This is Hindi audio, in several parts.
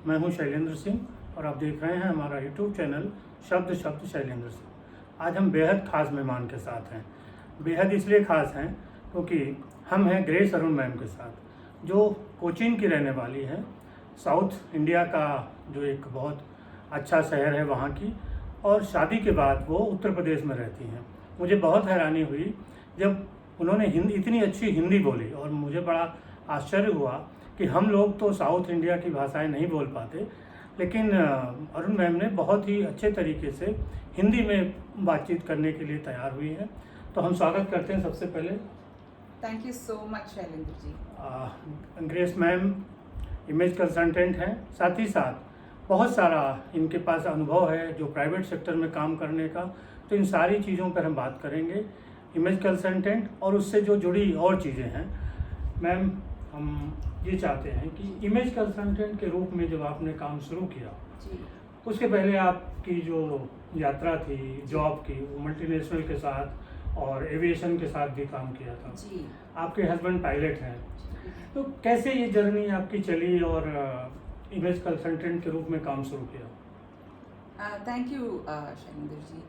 मैं हूं शैलेंद्र सिंह और आप देख रहे हैं हमारा यूट्यूब चैनल शब्द शब्द शैलेंद्र सिंह। आज हम बेहद ख़ास मेहमान के साथ हैं। बेहद इसलिए ख़ास हैं क्योंकि हम हैं ग्रेस अरुण मैम के साथ, जो कोचीन की रहने वाली हैं। साउथ इंडिया का जो एक बहुत अच्छा शहर है वहाँ की, और शादी के बाद वो उत्तर प्रदेश में रहती हैं। मुझे बहुत हैरानी हुई जब उन्होंने इतनी अच्छी हिंदी बोली, और मुझे बड़ा आश्चर्य हुआ कि हम लोग तो साउथ इंडिया की भाषाएं नहीं बोल पाते, लेकिन अरुण मैम ने बहुत ही अच्छे तरीके से हिंदी में बातचीत करने के लिए तैयार हुई है। तो हम स्वागत करते हैं सबसे पहले। Thank you so much Shailendra ji. Grace ma'am image consultant हैं, साथ ही साथ बहुत सारा इनके पास अनुभव है जो प्राइवेट सेक्टर में काम करने का। तो इन सारी चीज़ों पर हम बात करेंगे, इमेज कंसल्टेंट और उससे जो जुड़ी और चीज़ें हैं। मैम, हम ये चाहते हैं कि इमेज कंसल्टेंट के रूप में जब आपने काम शुरू किया जी, उसके पहले आपकी जो यात्रा थी जॉब की, वो मल्टीनेशनल के साथ और एविएशन के साथ भी काम किया था जी। आपके हस्बैंड पायलट हैं। तो कैसे ये जर्नी आपकी चली और इमेज कंसल्टेंट के रूप में काम शुरू किया? Thank you Shailendra ji.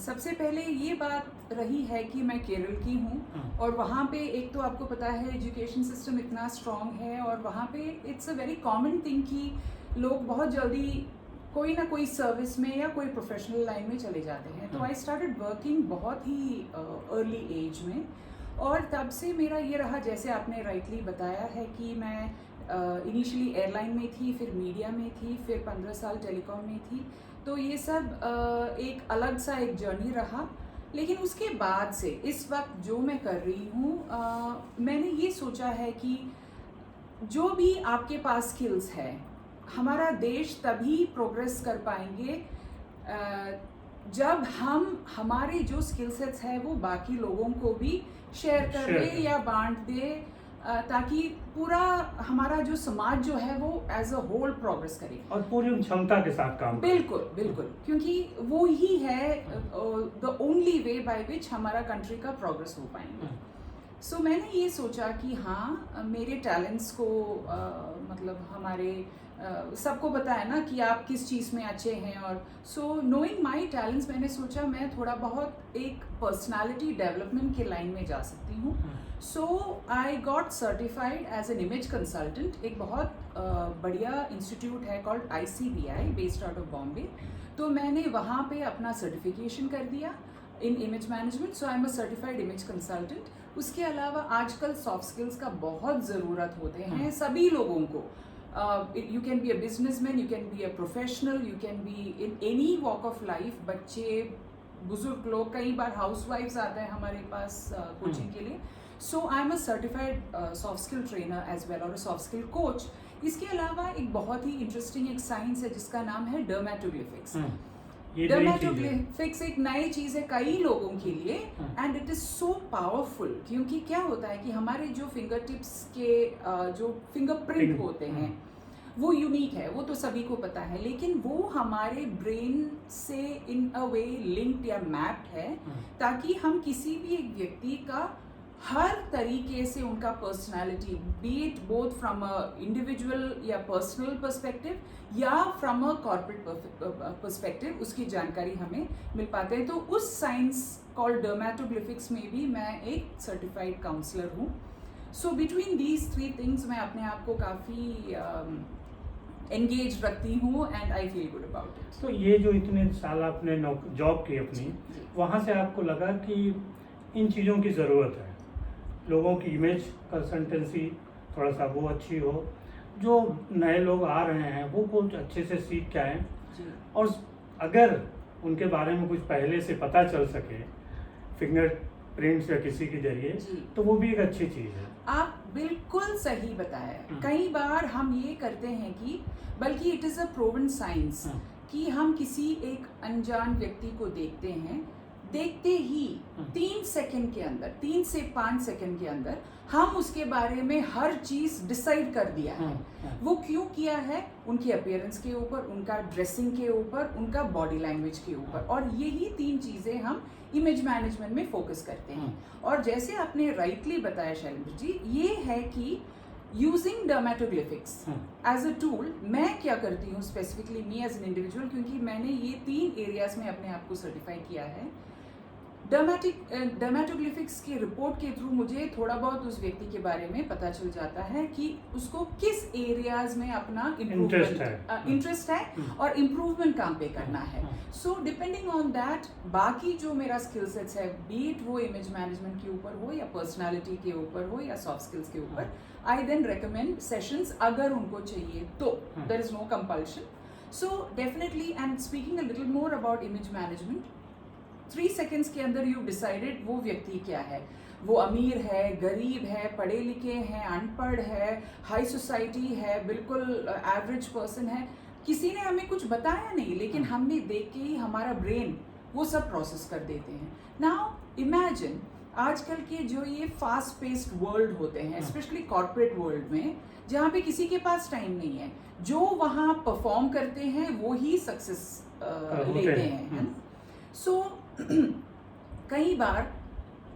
सबसे पहले ये बात रही है कि मैं केरल की हूँ, और वहाँ पे एक तो आपको पता है एजुकेशन सिस्टम इतना स्ट्रॉन्ग है, और वहाँ पे it's a very common thing कि लोग बहुत जल्दी कोई ना कोई सर्विस में या कोई प्रोफेशनल लाइन में चले जाते हैं। तो आई स्टार्टेड वर्किंग बहुत ही अर्ली एज में, और तब से मेरा ये रहा, जैसे आपने राइटली बताया है, कि मैं इनिशियली एयरलाइन में थी, फिर मीडिया में थी, फिर 15 साल टेलीकॉम में थी। तो ये सब एक अलग सा एक जर्नी रहा। लेकिन उसके बाद से इस वक्त जो मैं कर रही हूँ, मैंने ये सोचा है कि जो भी आपके पास स्किल्स है, हमारा देश तभी प्रोग्रेस कर पाएंगे जब हम हमारे जो स्किल सेट्स है वो बाकी लोगों को भी शेयर करें या बांट दे, ताकि पूरा हमारा जो समाज जो है वो एज अ होल प्रोग्रेस करे और पूरी क्षमता के साथ काम करें। बिल्कुल बिल्कुल, क्योंकि वो ही है the only way by which हमारा कंट्री का प्रोग्रेस हो पाएंगे। सो मैंने ये सोचा कि हाँ, मेरे टैलेंट्स को मतलब हमारे सबको पता है ना कि आप किस चीज़ में अच्छे हैं, और सो नोइंग माई टैलेंट्स मैंने सोचा मैं थोड़ा बहुत एक पर्सनालिटी डेवलपमेंट के लाइन में जा सकती हूँ। So I got certified as an image consultant. एक बहुत बढ़िया इंस्टीट्यूट है called ICBI, based out of Bombay. तो मैंने वहाँ पे अपना सर्टिफिकेशन कर दिया in image management. So I am a certified image consultant. उसके अलावा आजकल सॉफ्ट स्किल्स का बहुत ज़रूरत होते हैं सभी लोगों को। You can be a businessman, you can be a professional, you can be in any walk of life। बच्चे, बुजुर्ग लोग, कई बार हाउसवाइफ्स आते हैं हमारे पास कोचिंग के लिए। So I am a certified soft skill trainer as well, और सॉफ्ट स्किल कोच। इसके अलावा एक बहुत ही इंटरेस्टिंग एक साइंस है जिसका नाम है डर्मेटोग्लिफिक्स। डर्मेटोग्लिफिक्स एक नई चीज़ है कई लोगों के लिए, and it is so powerful. क्योंकि क्या होता है कि हमारे जो फिंगर टिप्स के जो फिंगरप्रिंट होते हैं वो यूनिक है, वो तो सभी को पता है, लेकिन वो हमारे ब्रेन से इन अ वे लिंक्ड या मैप्ड है, ताकि हम किसी भी एक व्यक्ति का हर तरीके से उनका personality, B it both from a individual या पर्सनल पर्सपेक्टिव या फ्रॉम अ कॉर्पोरेट पर्सपेक्टिव, उसकी जानकारी हमें मिल पाते हैं। तो उस साइंस कॉल्ड डर्मेटोग्लिफिक्स में भी मैं एक सर्टिफाइड काउंसलर हूँ। सो बिटवीन दीज 3 थिंग्स मैं अपने आप को काफ़ी एंगेज रखती हूँ, and I feel good about it. तो ये जो इतने साल आपने जॉब की अपनी, वहाँ से आपको लगा कि इन चीज़ों की ज़रूरत है, लोगों की इमेज कंसल्टेंसी थोड़ा सा वो अच्छी हो, जो नए लोग आ रहे हैं वो कुछ अच्छे से सीख के आएँ, और अगर उनके बारे में कुछ पहले से पता चल सके फिंगर प्रिंट्स या किसी के जरिए, तो वो भी एक अच्छी चीज़ है। आप बिल्कुल सही बताया। कई बार हम ये करते हैं कि बल्कि it is a proven science कि हम किसी एक अनजान व्यक्ति को देखते हैं, देखते ही 3 सेकंड के अंदर, 3 से 5 सेकंड के अंदर हम उसके बारे में हर चीज़ डिसाइड कर दिया है। वो क्यों किया है? उनके अपीयरेंस के ऊपर, उनका ड्रेसिंग के ऊपर, उनका बॉडी लैंग्वेज के ऊपर, और यही 3 चीज़ें हम इमेज मैनेजमेंट में फोकस करते हैं। और जैसे आपने राइटली बताया शैलेंद्र जी, ये है कि using dermatoglyphics as a tool, मैं क्या करती हूँ specifically me as an individual, क्योंकि मैंने ये 3 एरियाज में अपने आप को सर्टिफाई किया है। डर्मेटोग्लिफिक्स की रिपोर्ट के थ्रू मुझे थोड़ा बहुत उस व्यक्ति के बारे में पता चल जाता है कि उसको किस एरियाज में अपना इंटरेस्ट है और इम्प्रूवमेंट काम पे करना है। सो डिपेंडिंग ऑन दैट बाकी जो मेरा स्किल सेट्स है, बीट वो इमेज मैनेजमेंट के ऊपर हो या पर्सनालिटी के ऊपर हो या सॉफ्ट स्किल्स के ऊपर, आई देन रिकमेंड सेशंस अगर उनको चाहिए तो। There is no compulsion. So definitely, and speaking a little more about image management, 3 seconds के अंदर यू डिसाइडेड वो व्यक्ति क्या है। वो अमीर है, गरीब है, पढ़े लिखे हैं, अनपढ़ है, हाई सोसाइटी है, बिल्कुल एवरेज पर्सन है, किसी ने हमें कुछ बताया नहीं, लेकिन हमने देख के ही हमारा ब्रेन वो सब प्रोसेस कर देते हैं। नाउ इमेजिन आजकल के जो ये फास्ट पेस्ड वर्ल्ड होते हैं, स्पेशली कॉर्पोरेट वर्ल्ड में, जहाँ पे किसी के पास टाइम नहीं है, जो वहाँ परफॉर्म करते हैं वो ही सक्सेस लेते हैं, है ना। सो कई बार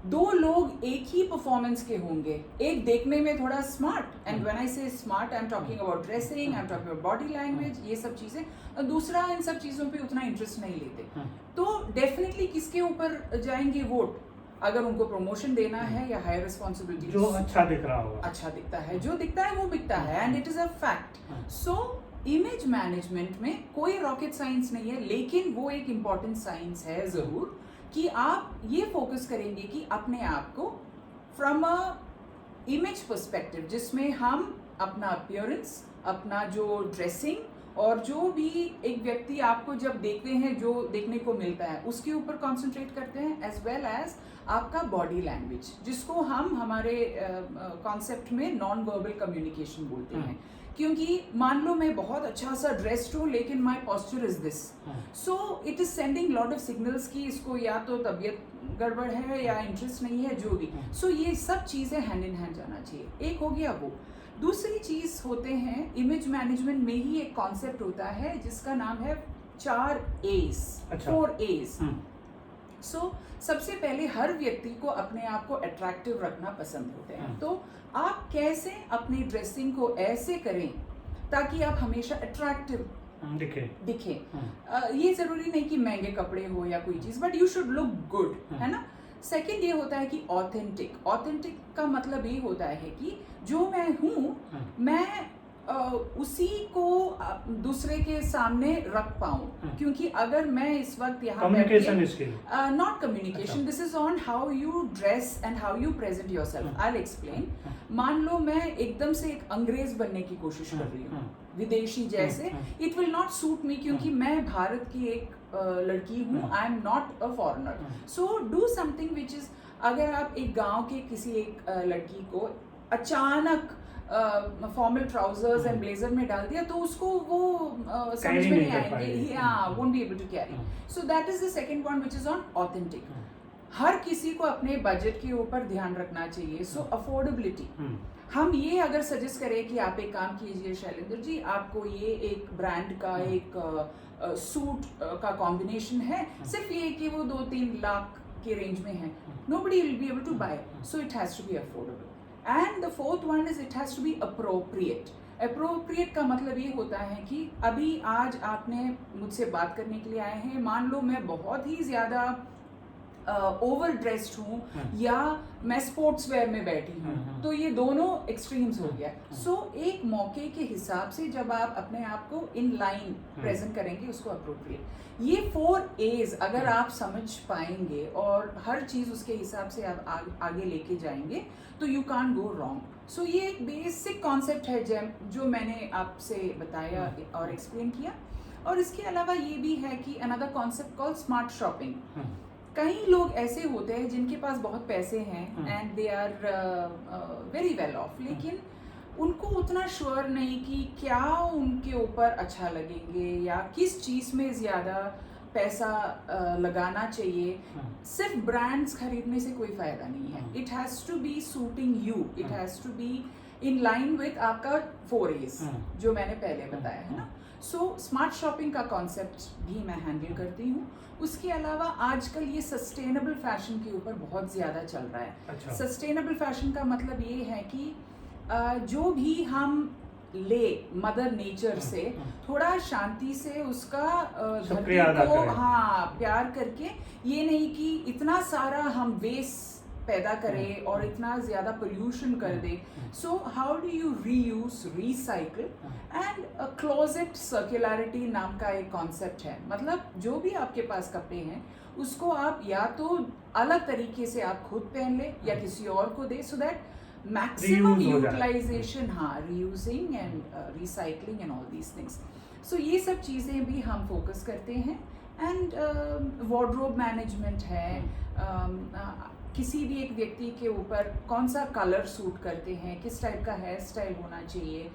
2 लोग एक ही परफॉर्मेंस के होंगे, एक देखने में थोड़ा स्मार्ट, एंड व्हेन आई से smart I am talking about dressing, I am talking about body language, ये सब चीजें, और दूसरा इन सब चीजों पे उतना इंटरेस्ट नहीं लेते। तो डेफिनेटली किसके ऊपर जाएंगे वोट? अगर उनको प्रमोशन देना है या हायर रिस्पॉन्सिबिलिटी, जो अच्छा दिख रहा होगा, अच्छा दिखता है, जो दिखता है वो बिकता है, and it is a fact. So image management में कोई रॉकेट साइंस नहीं है, लेकिन वो एक इम्पॉर्टेंट साइंस है जरूर, कि आप ये फोकस करेंगे कि अपने आप को फ्रॉम अ इमेज पर्सपेक्टिव, जिसमें हम अपना अपीयरेंस, अपना जो ड्रेसिंग और जो भी एक व्यक्ति आपको जब देखते हैं जो देखने को मिलता है उसके ऊपर कॉन्सेंट्रेट करते हैं, एज वेल एज आपका बॉडी लैंग्वेज, जिसको हम हमारे कॉन्सेप्ट में नॉन वर्बल कम्युनिकेशन बोलते हैं। क्योंकि मान लो मैं बहुत अच्छा सा ड्रेस्ड हूँ लेकिन my posture is this, so it is sending lot of signals कि इसको या तो तबीयत गड़बड़ है या इंटरेस्ट नहीं है, जो भी। सो ये सब चीज़ें हैंड इन हैंड जाना चाहिए। एक हो गया वो। दूसरी चीज़ होते हैं, इमेज मैनेजमेंट में ही एक कॉन्सेप्ट होता है जिसका नाम है 4 A's, 4 A's। सो सबसे पहले हर व्यक्ति को अपने आप को अट्रैक्टिव रखना पसंद होते हैं, तो आप कैसे अपनी ड्रेसिंग को ऐसे करें ताकि आप हमेशा अट्रैक्टिव दिखे। ये जरूरी नहीं कि महंगे कपड़े हो या कोई चीज, but you should look good, है ना। सेकंड ये होता है कि ऑथेंटिक। ऑथेंटिक का मतलब ये होता है कि जो मैं हूँ मैं उसी को दूसरे के सामने रख पाऊं, क्योंकि अगर मैं इस वक्त यहाँ not communication, this is on how you dress and how you present yourself. I will explain. मान लो मैं एकदम से एक अंग्रेज बनने की कोशिश कर रही हूँ, विदेशी जैसे, it will not suit me, क्योंकि मैं भारत की एक लड़की हूँ, I am not a foreigner. So do something which is, अगर आप एक गांव के किसी एक लड़की को अचानक फॉर्मल ट्राउजर्स एंड ब्लेजर में डाल दिया तो उसको वो समझ में नहीं आएंगे, won't be able to carry. So that is the second point which is on authentic. हर किसी को अपने बजट के ऊपर ध्यान रखना चाहिए। सो अफोर्डेबिलिटी, हम ये अगर सजेस्ट करें कि आप एक काम कीजिए शैलेंद्र जी, आपको ये एक ब्रांड का एक सूट का कॉम्बिनेशन है, सिर्फ ये कि वो 2-3 लाख के रेंज में है, nobody will be able to buy, so it has to be affordable. And the fourth one is it has to be appropriate. Appropriate का मतलब ये होता है कि अभी आज आपने मुझसे बात करने के लिए आए हैं, मान लो मैं बहुत ही ज़्यादा ओवर ड्रेस्ड हूँ या मैं स्पोर्ट्स वेयर में बैठी हूँ, तो ये दोनों एक्सट्रीम्स हो गया। सो एक मौके के हिसाब से जब आप अपने आप को इन लाइन प्रेजेंट करेंगे, उसको अप्रोप्रिएट। ये 4 A's अगर आप समझ पाएंगे और हर चीज़ उसके हिसाब से आप आगे लेके जाएंगे तो यू कांट गो रॉन्ग। सो ये एक बेसिक कॉन्सेप्ट है जो मैंने आपसे बताया और एक्सप्लेन किया। और इसके अलावा ये भी है कि another concept called smart shopping. कई लोग ऐसे होते हैं जिनके पास बहुत पैसे हैं and they are very well off, लेकिन उनको उतना श्योर नहीं कि क्या उनके ऊपर अच्छा लगेंगे या किस चीज़ में ज़्यादा पैसा लगाना चाहिए। सिर्फ ब्रांड्स खरीदने से कोई फ़ायदा नहीं है। It has to be suiting you, it has to be in line with आपका 4 A's जो मैंने पहले बताया है ना। सो स्मार्ट शॉपिंग का कॉन्सेप्ट भी मैं हैंडल करती हूँ। उसके अलावा आजकल ये सस्टेनेबल फैशन के ऊपर बहुत ज़्यादा चल रहा है। सस्टेनेबल फैशन का मतलब ये है कि जो भी हम ले मदर नेचर से थोड़ा शांति से उसका धरती को प्यार करके, ये नहीं कि इतना सारा हम वेस्ट पैदा करें और इतना ज्यादा पोल्यूशन कर दे. So how do you reuse, recycle and closet circularity नाम का एक कॉन्सेप्ट है. मतलब जो भी आपके पास कपड़े हैं उसको आप या तो अलग तरीके से आप खुद पहन ले या किसी और को दे, सो दैट मैक्सिमम यूटिलाइजेशन, हाँ, reusing and recycling and all these things. सो ये सब चीज़ें भी हम फोकस करते हैं. एंड वार्डरोब मैनेजमेंट है, किसी भी एक व्यक्ति के ऊपर कौन सा कलर सूट करते हैं, किस टाइप का हेयर स्टाइल होना चाहिए,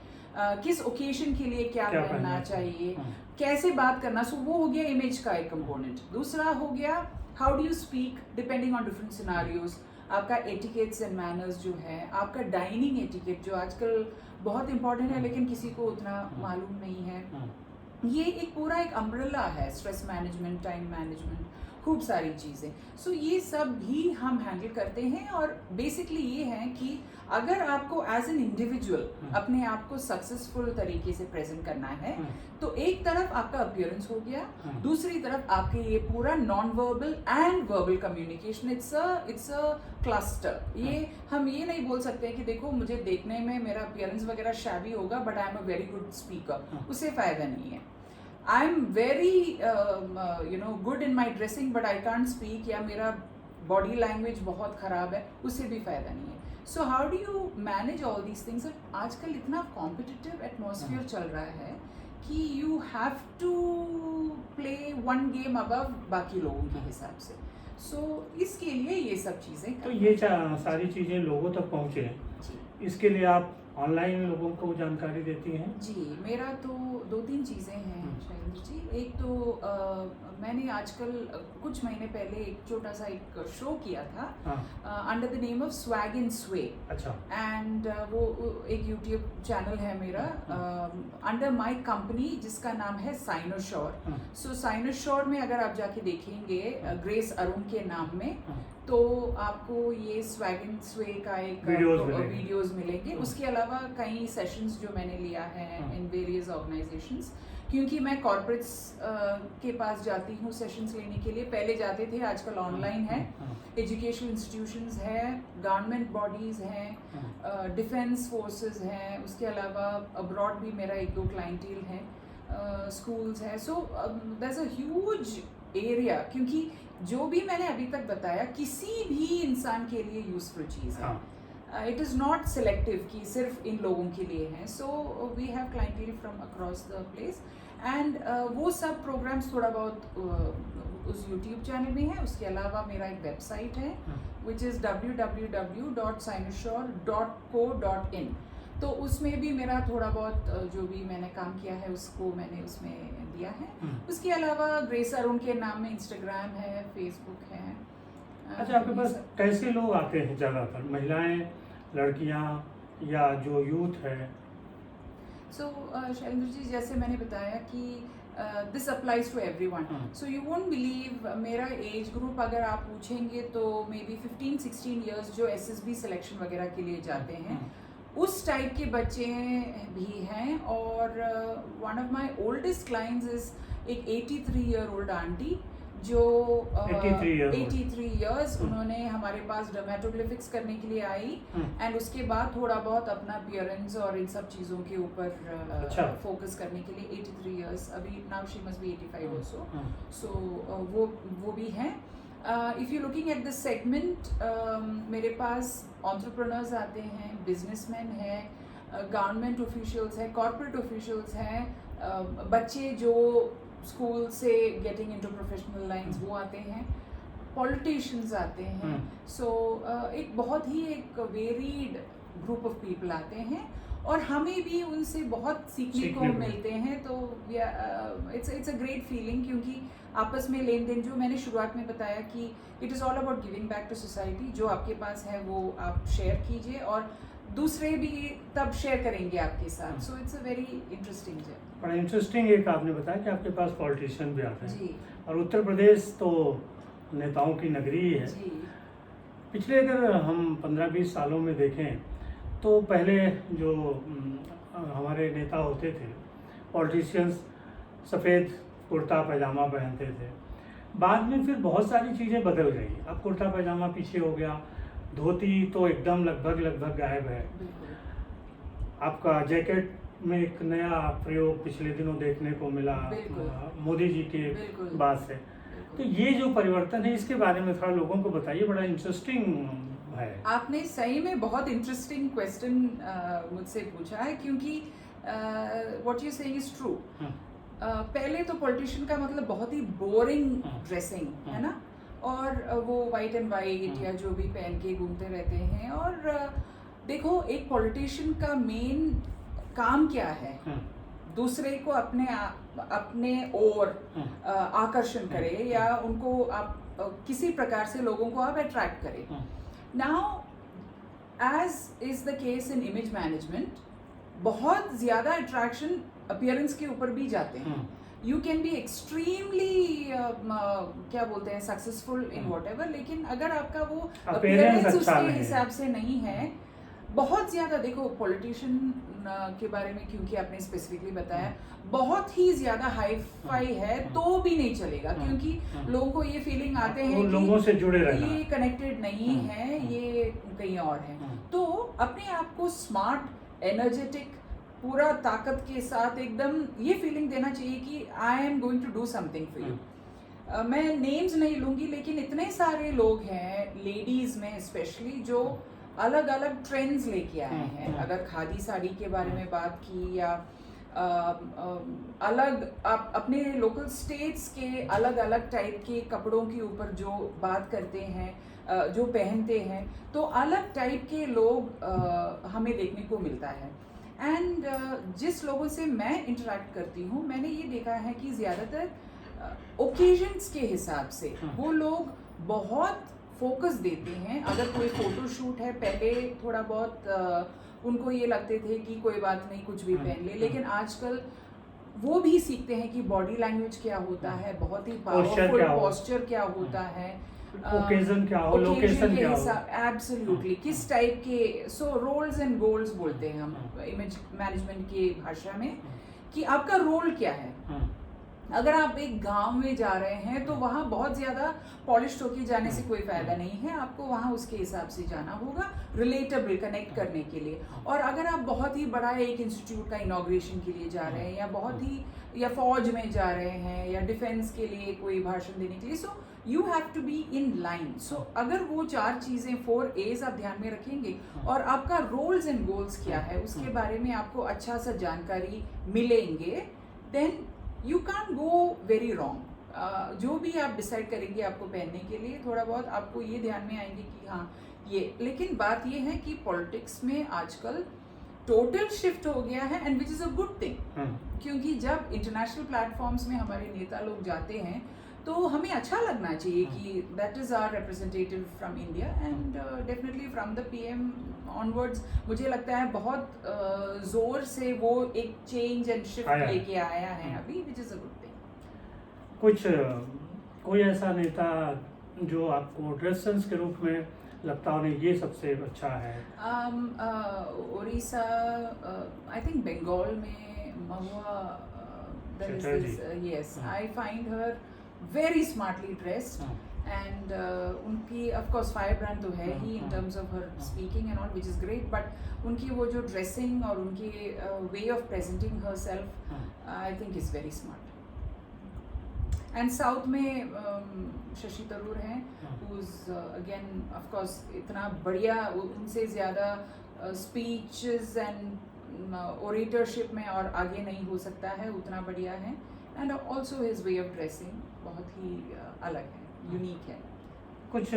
किस ओकेजन के लिए क्या पहनना चाहिए, कैसे बात करना. सो वो हो गया इमेज का एक कंपोनेंट. दूसरा हो गया how do you speak depending on different scenarios. आपका एटिकेट्स एंड मैनर्स जो है, आपका डाइनिंग एटिकेट जो आजकल बहुत इंपॉर्टेंट है लेकिन किसी को उतना मालूम नहीं है. ये एक पूरा एक अम्ब्रेला है. स्ट्रेस मैनेजमेंट, टाइम मैनेजमेंट, खूब सारी चीज़ें. सो ये सब भी हम हैंडल करते हैं. और बेसिकली ये है कि अगर आपको एज एन इंडिविजुअल अपने आप को सक्सेसफुल तरीके से प्रेजेंट करना है तो एक तरफ आपका अपीयरेंस हो गया, दूसरी तरफ आपके ये पूरा non verbal and verbal communication. It's a cluster. ये हम ये नहीं बोल सकते कि देखो मुझे देखने में मेरा अपीयरेंस वगैरह शैबी होगा but I am a very good speaker. उससे फायदा नहीं है. I am very good in my dressing but I can't speak, या मेरा बॉडी लैंग्वेज बहुत खराब है, उससे भी फायदा नहीं है. So how do you manage all these things. आजकल इतना कॉम्पिटिटिव एटमॉस्फेयर चल रहा है कि you have to play one game above बाकी लोगों के हिसाब से. सो इसके लिए ये सब चीज़ें, तो ये सारी चीज़ें लोगों तक पहुँचे, इसके लिए आप ऑनलाइन लोगों को जानकारी देती हैं? जी, मेरा तो 2-3 चीज़ें हैं शैलेंद्र जी. एक तो मैंने आजकल कुछ महीने पहले एक छोटा सा एक शो किया था under the name of swag and स्वे. अच्छा. एंड वो एक यूट्यूब चैनल है मेरा अंडर माय कंपनी जिसका नाम है साइनोश्योर. सो साइनोश्योर में अगर आप जाके देखेंगे ग्रेस अरुण के नाम में तो आपको ये स्वैग एंड स्वे का एक वीडियोस मिलेंगे. उसके अलावा कई सेशंस जो मैंने लिया है इन वेरियस ऑर्गेनाइजेशंस, क्योंकि मैं कॉर्पोरेट्स के पास जाती हूँ सेशंस लेने के लिए. पहले जाते थे, आजकल ऑनलाइन है. एजुकेशनल इंस्टीट्यूशंस है, गवर्नमेंट बॉडीज़ हैं, डिफेंस फोर्सेस हैं, उसके अलावा अब्रॉड भी मेरा 1-2 क्लाइंटेल है, स्कूल्स है. So there is a huge area, क्योंकि जो भी मैंने अभी तक बताया किसी भी इंसान के लिए यूजफुल चीज़ है. इट इज़ नॉट सिलेक्टिव कि सिर्फ इन लोगों के लिए हैं. So we have clientele from across the place. And वो सब प्रोग्राम्स थोड़ा बहुत उस यूट्यूब चैनल में है. उसके अलावा मेरा एक वेबसाइट है विच इज़ www.sinosure.co.in. तो उसमें भी मेरा थोड़ा बहुत जो भी मैंने काम किया है उसको मैंने उसमें दिया है. उसके अलावा ग्रेस अरुण के नाम में इंस्टाग्राम है, फेसबुक है. अच्छा, आपके पास कैसे लोग आते हैं ज़्यादातर, महिलाएं, लड़कियां या जो यूथ है? सो शैलेंद्र जी, जैसे मैंने बताया कि this applies to everyone. So you won't believe, मेरा एज ग्रुप अगर आप पूछेंगे तो मे बी 15-16 इयर्स जो SSB सिलेक्शन वगैरह के लिए जाते हैं उस टाइप के बच्चे भी हैं. और one of my oldest clients is एक 83 ईयर ओल्ड आंटी जो 83 इयर्स उन्होंने हमारे पास डर्मेटोग्लिफिक्स करने के लिए आई. एंड उसके बाद थोड़ा बहुत अपना अपीयरेंस और इन सब चीज़ों के ऊपर फोकस करने के लिए 83 इयर्स. अभी now she must be 85 also. सो वो भी हैं. If you looking at this segment, मेरे पास एंटरप्रेन्योर्स आते हैं, बिजनेसमैन हैं, गवर्नमेंट ऑफिशियल्स हैं, कॉर्पोरेट ऑफिशियल्स हैं, बच्चे जो स्कूल से गेटिंग इनटू प्रोफेशनल लाइंस वो आते हैं, पॉलिटिशियंस आते हैं. सो एक बहुत ही एक वेरीड ग्रुप ऑफ पीपल आते हैं और हमें भी उनसे बहुत सीखने को मिलते हैं. तो इट्स अ ग्रेट फीलिंग, क्योंकि आपस में लेन देन जो मैंने शुरुआत में बताया कि it is all about giving back to society. जो आपके पास है वो आप शेयर कीजिए और दूसरे भी तब शेयर करेंगे आपके साथ. So it's a very interesting journey. बड़ा इंटरेस्टिंग एक आपने बताया कि आपके पास पॉलिटिशियन भी आते हैं जी. और उत्तर प्रदेश तो नेताओं की नगरी है. जी. पिछले अगर हम 15-20 सालों में देखें तो पहले जो हमारे नेता होते थे, पॉलिटिशियंस, सफ़ेद कुर्ता पैजामा पहनते थे। बाद में फिर बहुत सारी चीज़ें बदल गई। अब कुर्ता पैजामा पीछे हो गया, धोती तो एकदम लगभग गायब है। आपका जैकेट में एक नया प्रयोग पिछले दिनों देखने को मिला मोदी जी के बाद से। तो ये जो परिवर्तन है, इसके बारे में थोड़ा लोगों को बताइए, बड़ा इंटरेस्टिंग है। आपने सही में बहुत इंटरेस्टिंग क्वेश्चन मुझसे पूछा है, क्योंकि what you saying is true. पहले तो पॉलिटिशियन का मतलब बहुत ही बोरिंग ड्रेसिंग है ना, और वो वाइट एंड वाइट या जो भी पहन के घूमते रहते हैं। और देखो, एक पॉलिटिशियन का मेन काम क्या है? दूसरे को अपने ओर आकर्षण करे, या उनको आप किसी प्रकार से लोगों को आप अट्रैक्ट करें। Now as is the case in image management, बहुत ज्यादा अट्रैक्शन अपीयरेंस के ऊपर भी जाते हैं। यू कैन बी एक्सट्रीमली क्या बोलते हैं, सक्सेसफुल इन व्हाटएवर, लेकिन अगर आपका वो अपीयरेंस उसके हिसाब से नहीं है, बहुत ज्यादा देखो पॉलिटिशियन के बारे में, क्योंकि आपने स्पेसिफिकली बताया, बहुत ही ज्यादा हाई फाई है तो भी नहीं चलेगा, क्योंकि लोगों को ये फीलिंग आते हैं कि लोगों से जुड़े रहना, ये कनेक्टेड नहीं है, ये कहीं और है। तो अपने आप को स्मार्ट, एनर्जेटिक, पूरा ताकत के साथ एकदम ये फीलिंग देना चाहिए कि I am going to do something for you. मैं नेम्स नहीं लूंगी, लेकिन इतने सारे लोग हैं, लेडीज में स्पेशली, जो अलग अलग ट्रेंड्स लेके आए हैं। अगर खादी साड़ी के बारे में बात की, या अलग आप अपने लोकल स्टेट्स के अलग अलग टाइप के कपड़ों के ऊपर जो बात करते हैं, जो पहनते हैं, तो अलग टाइप के लोग हमें देखने को मिलता है। एंड जिस लोगों से मैं इंटरेक्ट करती हूँ, मैंने ये देखा है कि ज़्यादातर ओकेजन्स के हिसाब से वो लोग बहुत फोकस देते हैं। अगर कोई फोटो शूट है, पहले थोड़ा बहुत उनको ये लगते थे कि कोई बात नहीं, कुछ भी पहन ले, लेकिन आजकल वो भी सीखते हैं कि बॉडी लैंग्वेज क्या होता है, बहुत ही पावरफुल पोस्चर क्या होता है, ओकेजन क्या हो, लोकेशन क्या हो, एब्सोल्युटली किस टाइप के। सो रोल्स एंड गोल्स बोलते हैं हम इमेज मैनेजमेंट की भाषा में, कि आपका रोल क्या है। अगर आप एक गांव में जा रहे हैं तो वहाँ बहुत ज़्यादा पॉलिश्ड होके जाने से कोई फायदा नहीं है, आपको वहाँ उसके हिसाब से जाना होगा, रिलेटेबल कनेक्ट करने के लिए। और अगर आप बहुत ही बड़ा एक इंस्टीट्यूट का इनॉग्रेशन के लिए जा रहे हैं, या बहुत ही, या फौज में जा रहे हैं, या डिफेंस के लिए कोई भाषण देने के लिए, so you have to be in line. सो अगर वो 4 चीज़ें, 4 A's आप ध्यान में रखेंगे, और आपका रोल्स एंड गोल्स क्या है उसके बारे में आपको अच्छा सा जानकारी मिलेंगे, then you can go very wrong. जो भी आप डिसाइड करेंगे आपको पहनने के लिए, थोड़ा बहुत आपको ये ध्यान में आएंगे कि हाँ ये। लेकिन बात ये है कि पॉलिटिक्स में आजकल टोटल शिफ्ट हो गया है, and which is a good thing, क्योंकि जब इंटरनेशनल प्लेटफॉर्म्स में हमारे नेता लोग जाते हैं तो हमें अच्छा लगना चाहिए कि that is our representative from India, and definitely from the PM onwards मुझे लगता है बहुत जोर से वो एक चेंज एंड शिफ्ट लेके आया है अभी, which is a good thing. कोई ऐसा नेता जो आपको ड्रेस सेंस के रूप में लगता हो, नहीं ये सबसे अच्छा है? उड़ीसा, आई थिंक बंगाल में महुआ, yes, I find her very smartly dressed, and उनकी of course firebrand तो है ही in terms of her speaking and all, which is great, but उनकी वो जो dressing और उनकी way of presenting herself, I think is very smart. And South में शशि थरूर हैं, who's again of course इतना बढ़िया, उनसे ज़्यादा speeches and oratorship में और आगे नहीं हो सकता है, उतना बढ़िया है। And also his way of dressing बहुत ही अलग है, यूनिक है। कुछ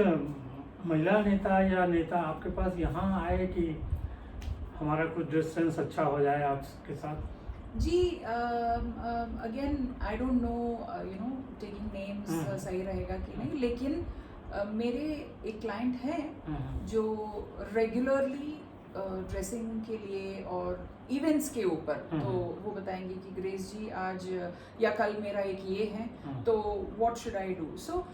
महिला नेता या नेता आपके पास यहाँ आए कि हमारा कुछ ड्रेस सेंस अच्छा हो जाए आपके साथ? जी, again I don't know, you know, taking names सही रहेगा कि नहीं, लेकिन मेरे एक क्लाइंट हैं जो रेगुलरली ड्रेसिंग के लिए और इवेंट्स के ऊपर, तो वो बताएंगे कि ग्रेस जी आज या कल मेरा एक ये है, तो what should I do. So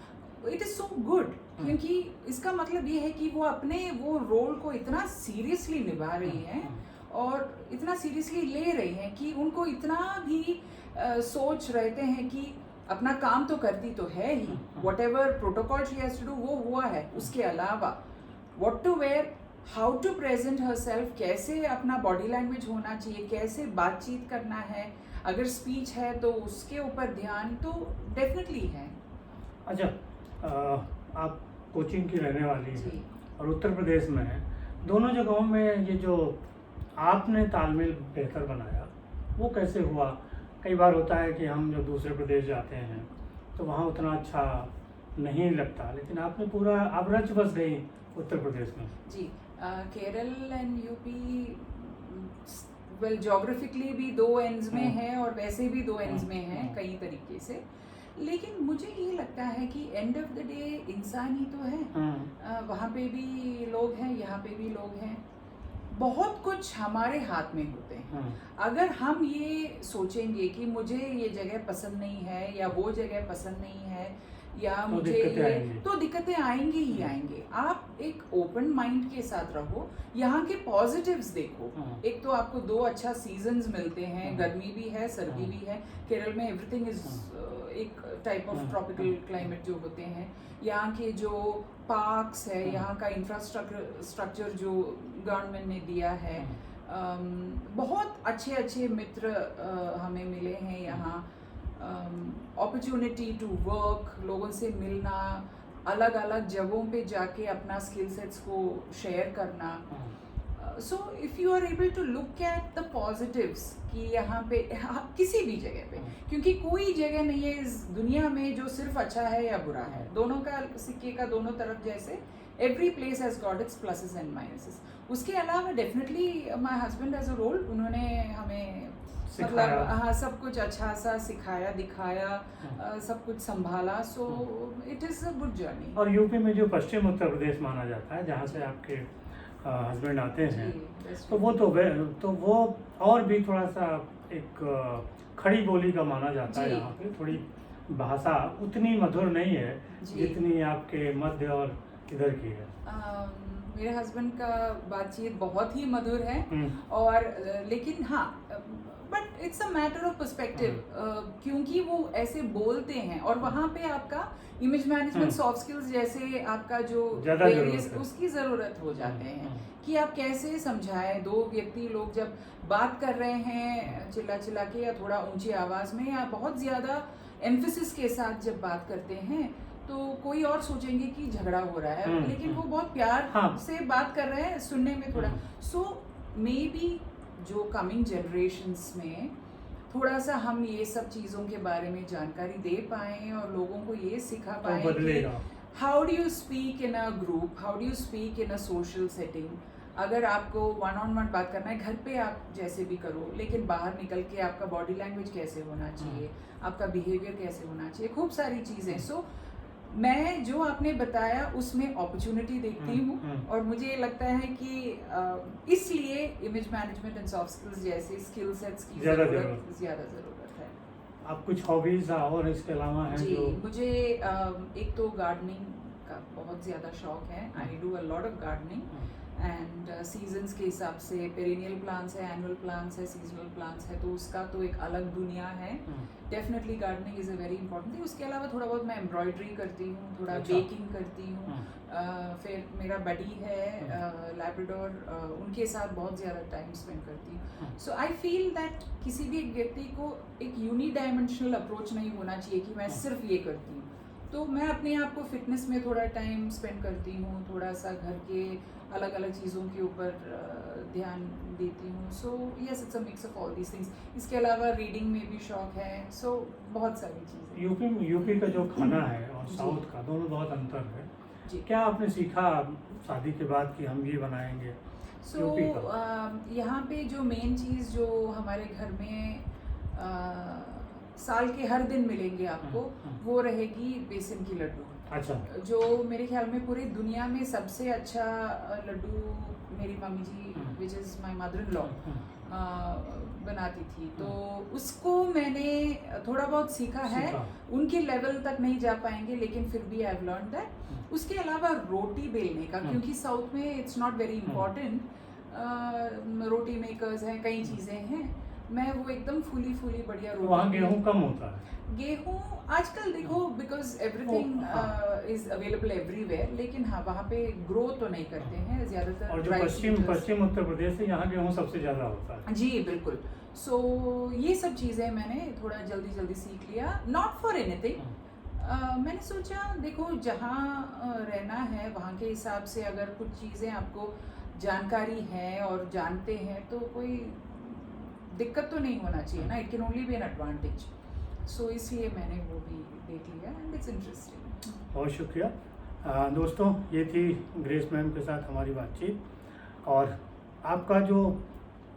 it is so good, क्योंकि इसका मतलब ये है कि वो अपने वो रोल को इतना सीरियसली निभा रही हैं और इतना सीरियसली ले रही हैं कि उनको इतना भी सोच रहते हैं कि अपना काम तो करती तो है ही, whatever protocol she has to do वो हुआ है, उसके अलावा what to wear, how to present herself, कैसे अपना बॉडी लैंग्वेज होना चाहिए, कैसे बातचीत करना है, अगर स्पीच है तो उसके ऊपर ध्यान तो डेफिनेटली है। अच्छा, आप कोचिंग की रहने वाली हैं जी। और उत्तर प्रदेश में है, दोनों जगहों में ये जो आपने तालमेल बेहतर बनाया वो कैसे हुआ? कई बार होता है कि हम जब दूसरे प्रदेश जाते हैं तो वहाँ उतना अच्छा नहीं लगता, लेकिन आपने पूरा आप रच बस गई उत्तर प्रदेश में। जी, Kerala and UP well geographically भी दो एंड्स में है और वैसे भी दो एंड्स में है कई तरीके से, लेकिन मुझे ये लगता है कि एंड ऑफ द डे इंसान ही तो है। वहाँ पे भी लोग हैं, यहाँ पे भी लोग हैं, बहुत कुछ हमारे हाथ में होते हैं। अगर हम ये सोचेंगे कि मुझे ये जगह पसंद नहीं है या वो जगह पसंद नहीं है या तो मुझे दिक्कतें ये, आएंगी। तो दिक्कतें आएंगी ही आएंगे। आप एक ओपन माइंड के साथ रहो, यहाँ के पॉजिटिव्स देखो। एक तो आपको दो अच्छा सीजन्स मिलते हैं, गर्मी भी है, सर्दी भी है। केरल में एवरीथिंग इज एक टाइप ऑफ ट्रॉपिकल क्लाइमेट जो होते हैं। यहाँ के जो पार्क्स है, यहाँ का इंफ्रास्ट्रक्चर जो गवर्नमेंट ने दिया है, बहुत अच्छे अच्छे मित्र हमें मिले हैं यहाँ। अपॉर्चुनिटी टू वर्क, लोगों से मिलना, अलग अलग जगहों पे जाके अपना स्किल सेट्स को शेयर करना। So if you are able to look at the positives कि यहाँ पे किसी भी जगह पे, क्योंकि कोई जगह नहीं है इस दुनिया में जो सिर्फ अच्छा है या बुरा है, दोनों का सिक्के का दोनों तरफ जैसे every place has got its pluses and minuses. उसके अलावा definitely my husband as a role, उन्होंने हमें मतलब हाँ सब कुछ अच्छा सा सिखाया, दिखाया, सब कुछ संभाला। So it is a good journey. और यूपी में जो पश्चिम उत्तर प्रदेश माना जाता है, जहाँ से आपके हस्बैंड आते हैं, तो वो और भी थोड़ा सा एक खड़ी बोली का माना जाता है। यहाँ पे थोड़ी भाषा उतनी मधुर नहीं है जितनी आपके मध्य और इधर की है। मेरे हस्बैंड का बातचीत बहुत ही मधुर है और लेकिन हाँ, but it's a matter of perspective, क्योंकि वो ऐसे बोलते हैं और वहाँ पे आपका इमेज मैनेजमेंट, सॉफ्ट स्किल्स जैसे आपका जो वेरियस उसकी ज़रूरत हो जाते हैं कि आप कैसे समझाएं। दो व्यक्ति लोग जब बात कर रहे हैं चिल्ला चिल्ला के या थोड़ा ऊंची आवाज़ में या बहुत ज़्यादा एम्फेसिस के साथ जब बात करते हैं तो कोई और सोचेंगे कि झगड़ा हो रहा है, लेकिन वो बहुत प्यार से बात कर रहे हैं, सुनने में थोड़ा। सो मे बी जो कमिंग जनरेशन्स में थोड़ा सा हम ये सब चीज़ों के बारे में जानकारी दे पाएँ और लोगों को ये सिखा पाएँ कि how do you speak in a group, how do you speak in a social setting. अगर आपको वन ऑन वन बात करना है, घर पे आप जैसे भी करो, लेकिन बाहर निकल के आपका बॉडी लैंग्वेज कैसे होना चाहिए, आपका बिहेवियर कैसे होना चाहिए, खूब सारी चीज़ें। सो मैं जो आपने बताया उसमें अपॉर्चुनिटी देखती हूँ और मुझे लगता है कि इसलिए image management and soft skills जैसे स्किल सेट्स की ज़्यादा ज़रूरत है। आप कुछ हॉबीज और इसके अलावा हैं? जी, मुझे एक तो गार्डनिंग का बहुत ज़्यादा शौक है। I do a lot of gardening and seasons के हिसाब से पेरिनियल प्लांट्स है, एनुअल प्लांट्स है, सीजनल प्लांट्स है, तो उसका तो एक अलग दुनिया है। Definitely gardening is a very important thing. उसके अलावा थोड़ा बहुत मैं एम्ब्रॉयडरी करती हूँ, थोड़ा बेकिंग करती हूँ। फिर मेरा बडी है लैब्राडोर, उनके साथ बहुत ज़्यादा टाइम स्पेंड करती हूँ। सो आई फील दैट किसी भी एक व्यक्ति को एक यूनिडायमेंशनल अप्रोच नहीं होना चाहिए कि मैं सिर्फ ये करती हूँ। तो मैं अपने आप को फिटनेस में थोड़ा टाइम स्पेंड करती हूँ, थोड़ा सा घर के अलग अलग चीज़ों के ऊपर ध्यान देती हूँ। So yes, it's a mix of all these things. इसके अलावा रीडिंग में भी शौक है। सो बहुत सारी चीज़ें। यूपी का जो खाना है और साउथ का, दोनों बहुत अंतर है जी। क्या आपने सीखा शादी के बाद कि हम ये बनाएंगे? सो यहाँ पे जो मेन चीज़ जो हमारे घर में साल के हर दिन मिलेंगे आपको, वो रहेगी बेसन की लड्डू। अच्छा। जो मेरे ख्याल में पूरी दुनिया में सबसे अच्छा लड्डू मेरी मम्मी जी which is my mother in law बनाती थी, तो उसको मैंने थोड़ा बहुत सीखा है। उनके लेवल तक नहीं जा पाएंगे लेकिन फिर भी आई हैव लर्न दैट। उसके अलावा रोटी बेलने का, क्योंकि साउथ में it's not very important, roti makers हैं, कई चीज़ें हैं, मैं वो एकदम फूली फूली बढ़िया रोटी। वहाँ गेहूँ कम होता है। गेहूँ आजकल देखो because everything is available everywhere, लेकिन हाँ वहाँ पे ग्रो तो नहीं करते हैं ज़्यादातर। और जो पश्चिम उत्तर प्रदेश है यहाँ गेहूँ सबसे ज़्यादा होता है। जी बिल्कुल। सो ये सब चीज़ें मैंने थोड़ा जल्दी सीख लिया, नॉट फॉर एनीथिंग। मैंने सोचा देखो जहाँ रहना है वहाँ के हिसाब से अगर कुछ चीज़ें आपको जानकारी है और जानते हैं तो कोई दिक्कत तो नहीं होना चाहिए ना, it can only be an advantage. सो इसलिए मैंने वो भी देख लिया एंड इट्स इंटरेस्टिंग। बहुत शुक्रिया। दोस्तों ये थी ग्रेस मैम के साथ हमारी बातचीत, और आपका जो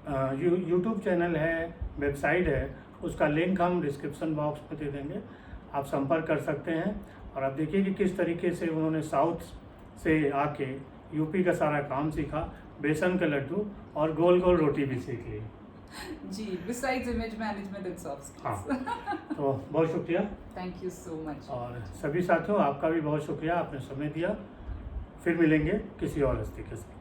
यूट्यूब चैनल है, वेबसाइट है, उसका लिंक हम डिस्क्रिप्शन बॉक्स में दे देंगे, आप संपर्क कर सकते हैं। और आप देखिए कि किस तरीके से उन्होंने साउथ से आके यूपी का सारा काम सीखा, बेसन के लड्डू और गोल गोल रोटी भी सीख ली। जी, besides image management and soft skills. हाँ, तो बहुत शुक्रिया। Thank you so much. और सभी साथियों आपका भी बहुत शुक्रिया, आपने समय दिया। फिर मिलेंगे किसी और हस्ती के साथ।